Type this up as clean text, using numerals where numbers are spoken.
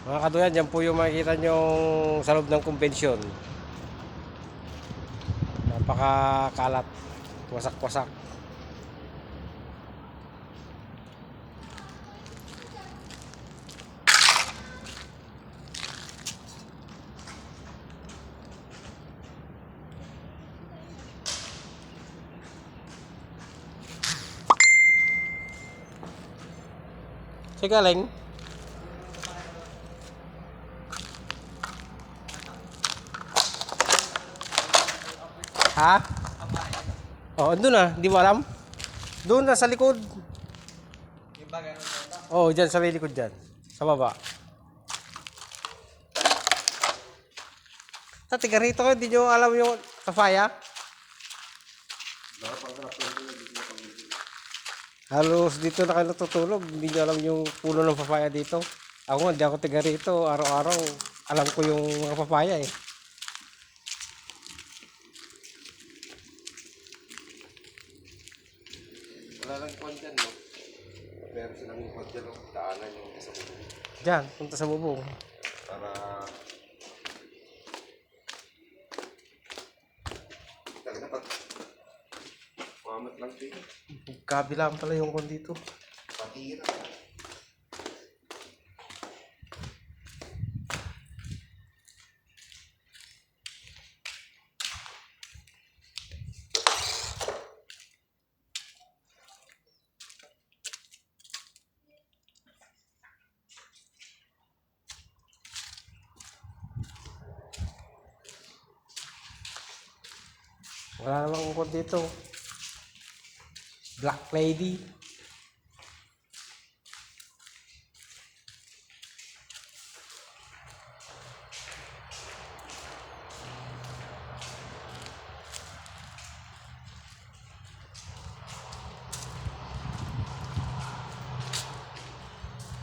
Mga kaduyan, dyan po yung makikita nyong sa loob ng kumbensyon. Napakakalat, wasak-wasak. Saan galing? Ha? Oh, doon na, di mo alam? Doon na sa likod. Oh, dyan sa may likod dyan. Sa baba. Sa tiga rito ko, hindi nyo alam yung kafaya? Halos dito na kayo natutulog. Hindi nyo alam yung puno ng papaya dito. Ako, hindi ako tiga rito. Araw-araw, alam ko yung mga papaya eh. Wala lang kwan dyan, no? Meron silang kwan dyan, no? Daanan yung isa ko. Diyan, punta sa bubong. Para... Talaga dapat... Mamat lang dito. Kabilang pala yung kon dito. Patira. Wala namang kon dito. Black lady.